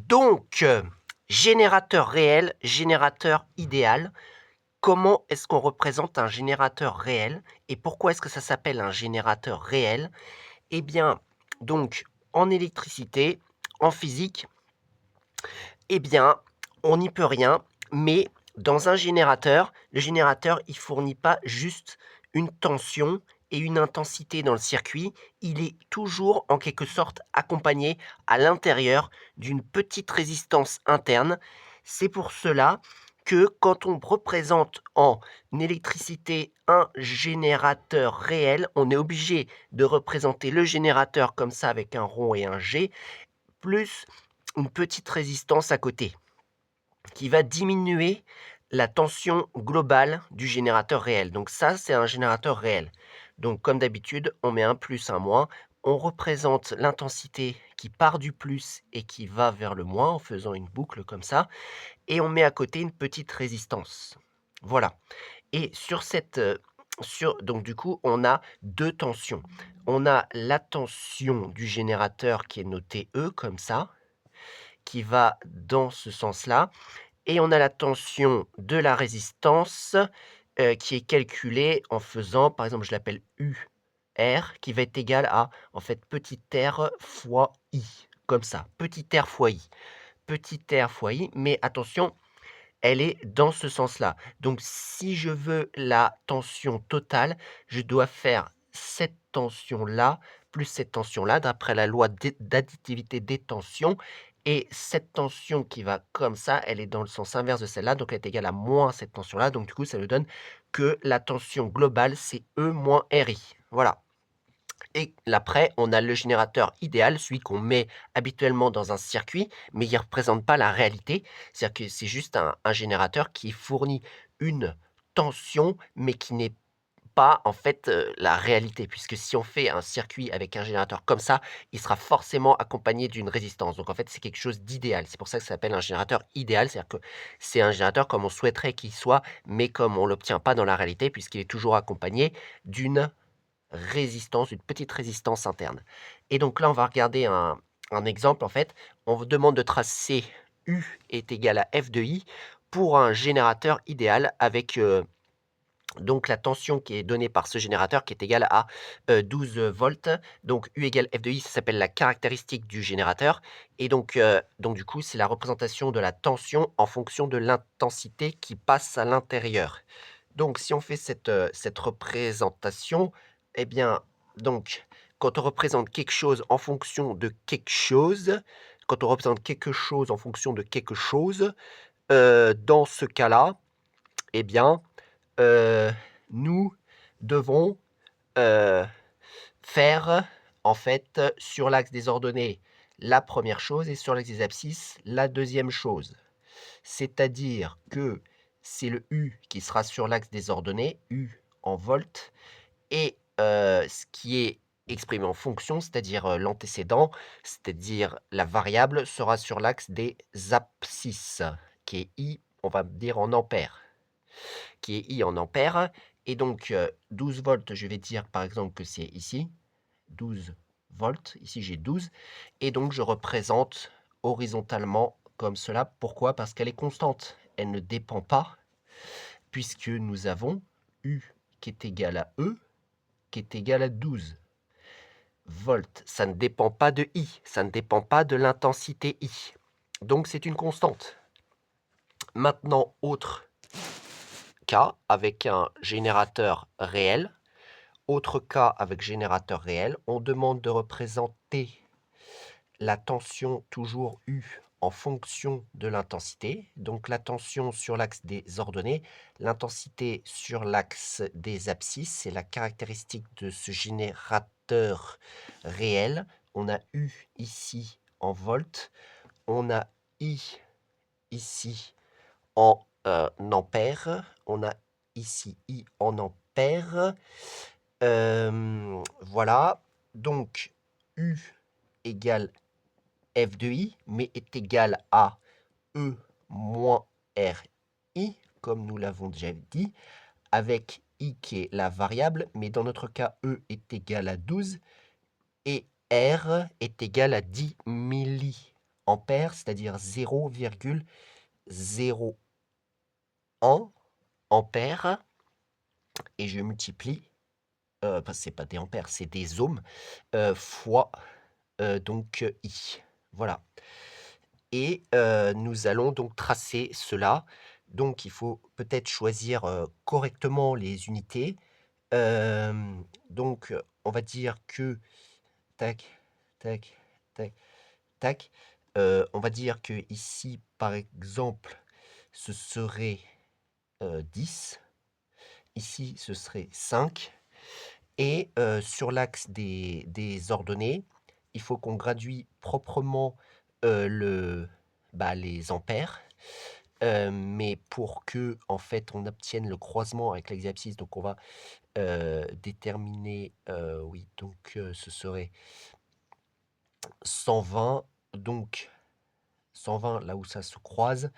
Donc, générateur réel, générateur idéal. Comment est-ce qu'on représente un générateur réel et pourquoi est-ce que ça s'appelle un générateur réel? Eh bien, donc, en électricité, en physique, eh bien, on n'y peut rien, mais dans un générateur, le générateur, il fournit pas juste une tension et une intensité dans le circuit, il est toujours en quelque sorte accompagné à l'intérieur d'une petite résistance interne. C'est pour cela que quand on représente en électricité un générateur réel, on est obligé de représenter le générateur comme ça avec un rond et un G, plus une petite résistance à côté qui va diminuer la tension globale du générateur réel. Donc ça, c'est un générateur réel. Donc comme d'habitude, on met un plus, un moins. On représente l'intensité qui part du plus et qui va vers le moins en faisant une boucle comme ça. Et on met à côté une petite résistance. Voilà. Et sur cette... donc du coup, on a deux tensions. On a la tension du générateur qui est notée E comme ça, qui va dans ce sens-là. Et on a la tension de la résistance qui est calculée en faisant, par exemple, je l'appelle UR, qui va être égal à, en fait, petit r fois I, comme ça, petit r fois I. Petit r fois I, mais attention, elle est dans ce sens-là. Donc, si je veux la tension totale, je dois faire cette tension-là plus cette tension-là, d'après la loi d'additivité des tensions. Et cette tension qui va comme ça, elle est dans le sens inverse de celle-là, donc elle est égale à moins cette tension-là. Donc, du coup, ça nous donne que la tension globale, c'est E moins RI. Voilà. Et après, on a le générateur idéal, celui qu'on met habituellement dans un circuit, mais il ne représente pas la réalité. C'est-à-dire que c'est juste un générateur qui fournit une tension, mais qui n'est pas en fait la réalité, puisque si on fait un circuit avec un générateur comme ça, il sera forcément accompagné d'une résistance. Donc en fait, c'est quelque chose d'idéal. C'est pour ça que ça s'appelle un générateur idéal, c'est-à-dire que c'est un générateur comme on souhaiterait qu'il soit, mais comme on ne l'obtient pas dans la réalité, puisqu'il est toujours accompagné d'une résistance, une petite résistance interne. Et donc là, on va regarder un exemple. En fait, on vous demande de tracer U est égal à F de I pour un générateur idéal avec donc la tension qui est donnée par ce générateur qui est égale à 12 volts. Donc U égale F de I, ça s'appelle la caractéristique du générateur. Et donc du coup, c'est la représentation de la tension en fonction de l'intensité qui passe à l'intérieur. Donc si on fait cette représentation, eh bien, donc, quand on représente quelque chose en fonction de quelque chose, quand on représente quelque chose en fonction de quelque chose, dans ce cas-là, eh bien, nous devons faire, en fait, sur l'axe des ordonnées, la première chose et sur l'axe des abscisses, la deuxième chose. C'est-à-dire que c'est le U qui sera sur l'axe des ordonnées, U en volts, et ce qui est exprimé en fonction, c'est-à-dire l'antécédent, c'est-à-dire la variable, sera sur l'axe des abscisses, qui est I, on va dire en ampères, qui est I en ampères. Et donc 12 volts, je vais dire par exemple que c'est ici, 12 volts, ici j'ai 12, et donc je représente horizontalement comme cela. Pourquoi? Parce qu'elle est constante, elle ne dépend pas, puisque nous avons U qui est égal à E, qui est égal à 12 volts. Ça ne dépend pas de I, ça ne dépend pas de l'intensité I. Donc c'est une constante. Maintenant, autre cas avec un générateur réel. Autre cas avec générateur réel, on demande de représenter la tension toujours U en fonction de l'intensité. Donc la tension sur l'axe des ordonnées, l'intensité sur l'axe des abscisses, c'est la caractéristique de ce générateur réel. On a U ici en volts, on a I ici en ampères, on a ici I en ampères. Voilà, donc U égale F de I, mais est égal à E moins RI, comme nous l'avons déjà dit, avec I qui est la variable, mais dans notre cas, E est égal à 12 et R est égal à 10 milliampères. ampères, c'est-à-dire 0,01 ampères, et je multiplie, parce que c'est pas des ampères, c'est des ohms, fois, donc I. Voilà. Et nous allons donc tracer cela. Donc il faut peut-être choisir, correctement les unités. Donc on va dire que tac, tac, tac, tac, on va dire que ici, par exemple, ce serait, 10. Ici, ce serait 5. Et sur l'axe des ordonnées, il faut qu'on gradue proprement, les ampères. Mais pour que en fait, on obtienne le croisement avec l'axe abscisse, donc on va, déterminer, oui, donc ce serait 120, donc 120 là où ça se croise.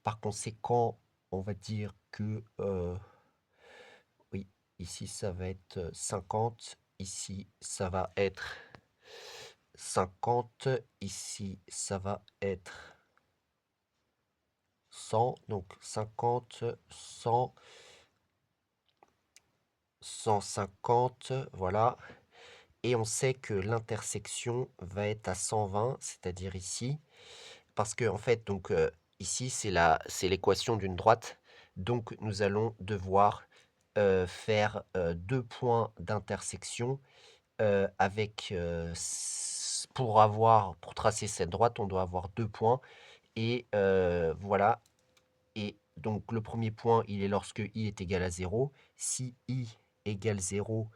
Par conséquent, on va dire que, oui, ici ça va être 50, ici ça va être 50, ici ça va être 100, donc 50, 100, 150, voilà. Et on sait que l'intersection va être à 120, c'est-à-dire ici, parce que en fait, donc ici c'est l'équation d'une droite, donc nous allons devoir faire deux points d'intersection avec pour tracer cette droite, on doit avoir deux points et voilà. Et donc le premier point, il est lorsque i est égal à 0. Si i égale 0,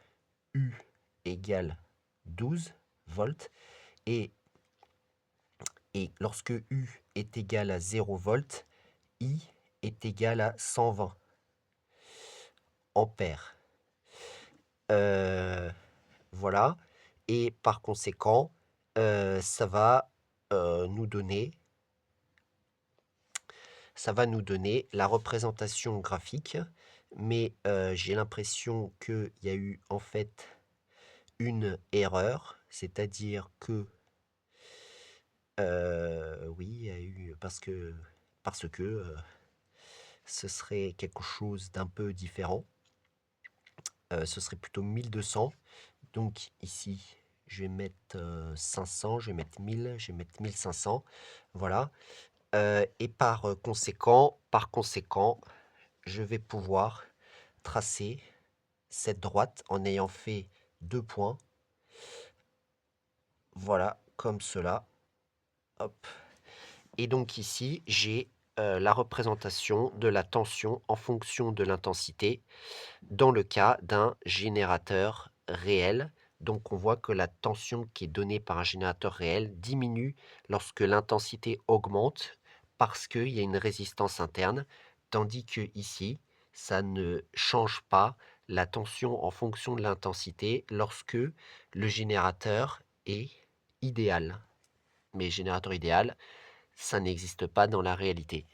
u égale 12 volts. Et lorsque u est égal à 0 volts, I est égal à 120 ampères. Voilà. Et par conséquent, ça va nous donner la représentation graphique, mais j'ai l'impression qu'il y a eu en fait une erreur, c'est-à-dire que oui, il y a eu parce que ce serait quelque chose d'un peu différent. Ce serait plutôt 1200. Donc ici, je vais mettre 500, je vais mettre 1000, je vais mettre 1500. Voilà. Et par conséquent, je vais pouvoir tracer cette droite en ayant fait deux points. Voilà, comme cela. Hop. Et donc ici, j'ai la représentation de la tension en fonction de l'intensité dans le cas d'un générateur réel. Donc on voit que la tension qui est donnée par un générateur réel diminue lorsque l'intensité augmente parce qu'il y a une résistance interne, tandis que ici, ça ne change pas la tension en fonction de l'intensité lorsque le générateur est idéal. Mais générateur idéal, ça n'existe pas dans la réalité.